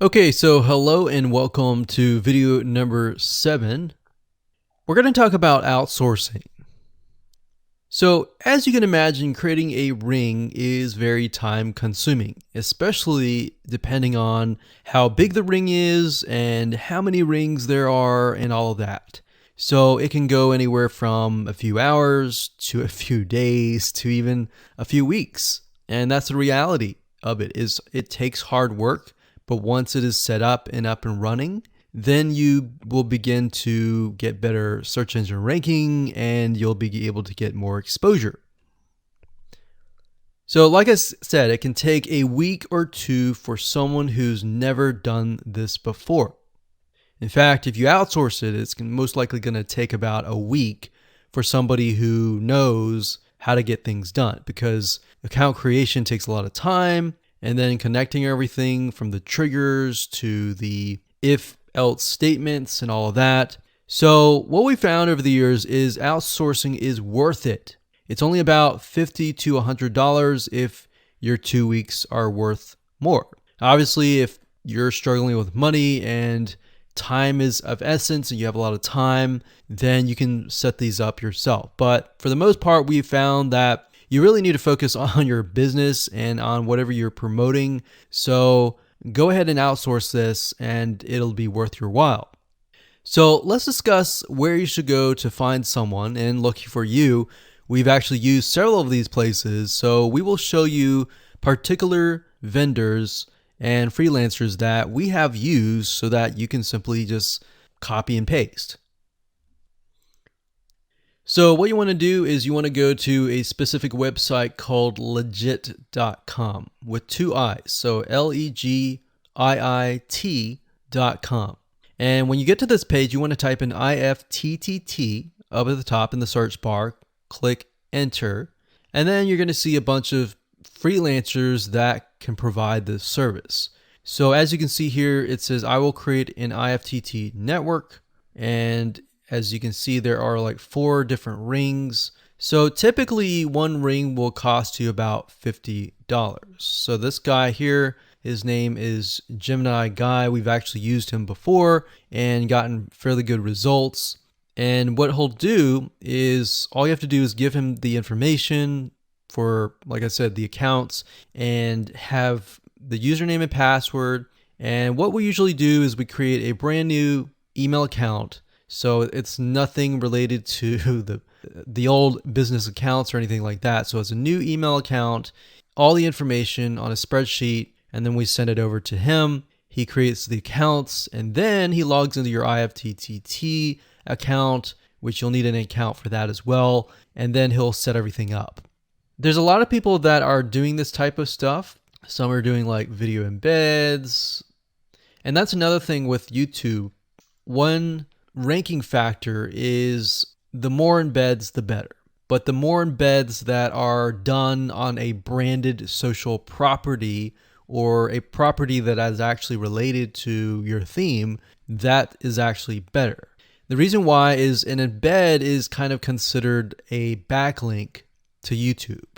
Okay, so hello and welcome to video number 7. We're going to talk about outsourcing. So, as you can imagine, creating a ring is very time consuming, especially depending on how big the ring is and how many rings there are and all of that. So, it can go anywhere from a few hours to a few days to even a few weeks. And that's the reality of it is it takes hard work, but once it is set up and running, then you will begin to get better search engine ranking and you'll be able to get more exposure. So like I said, it can take a week or two for someone who's never done this before. In fact, if you outsource it, it's most likely going to take about a week for somebody who knows how to get things done, because account creation takes a lot of time, and then connecting everything from the triggers to the if else statements and all of that. So what we found over the years is outsourcing is worth it. It's only about $50 to $100 if your 2 weeks are worth more. Obviously, if you're struggling with money and time is of essence and you have a lot of time, then you can set these up yourself. But for the most part, we found that you really need to focus on your business and on whatever you're promoting. So go ahead and outsource this and it'll be worth your while. So let's discuss where you should go to find someone. And lucky for you, we've actually used several of these places. So we will show you particular vendors and freelancers that we have used so that you can simply just copy and paste. So what you want to do is you want to go to a specific website called legit.com with 2 I's. So LEGIIT.com. And when you get to this page, you want to type in IFTTT up at the top in the search bar, click enter, and then you're going to see a bunch of freelancers that can provide this service. So as you can see here, it says I will create an IFTTT network, and as you can see, there are like 4 different rings. So typically one ring will cost you about $50. So this guy here, his name is Gemini Guy. We've actually used him before and gotten fairly good results. And what he'll do is all you have to do is give him the information for, like I said, the accounts, and have the username and password. And what we usually do is we create a brand new email account. So it's nothing related to the old business accounts or anything like that. So it's a new email account, all the information on a spreadsheet, and then we send it over to him. He creates the accounts, and then he logs into your IFTTT account, which you'll need an account for that as well, and then he'll set everything up. There's a lot of people that are doing this type of stuff. Some are doing like video embeds, and that's another thing with YouTube. One ranking factor is the more embeds, the better. But the more embeds that are done on a branded social property or a property that is actually related to your theme, that is actually better. The reason why is an embed is kind of considered a backlink to YouTube.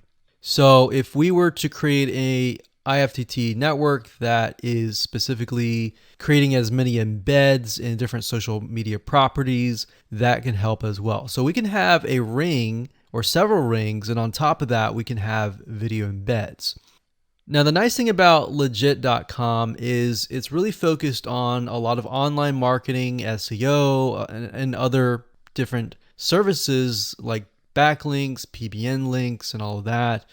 So if we were to create a IFTTT network that is specifically creating as many embeds in different social media properties, that can help as well. So we can have a ring or several rings, and on top of that, we can have video embeds. Now, the nice thing about legit.com is it's really focused on a lot of online marketing, SEO, and other different services like backlinks, PBN links, and all of that.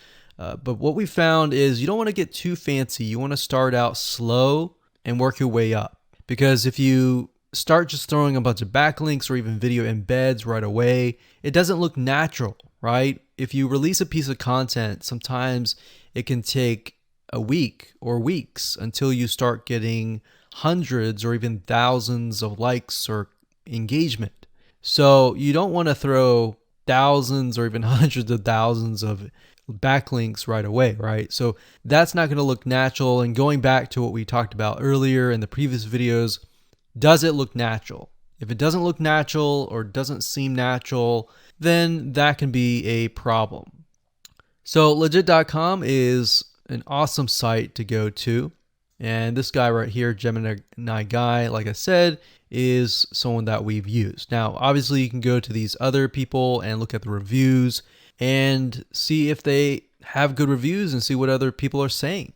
But what we found is you don't want to get too fancy. You want to start out slow and work your way up. Because if you start just throwing a bunch of backlinks or even video embeds right away, it doesn't look natural, right? If you release a piece of content, sometimes it can take a week or weeks until you start getting hundreds or even thousands of likes or engagement. So you don't want to throw thousands or even hundreds of thousands of backlinks right away, right? So that's not going to look natural. And going back to what we talked about earlier in the previous videos, does it look natural? If it doesn't look natural or doesn't seem natural, then that can be a problem. So legit.com is an awesome site to go to. And this guy right here, Gemini Guy, like I said, is someone that we've used. Now, obviously, you can go to these other people and look at the reviews and see if they have good reviews and see what other people are saying.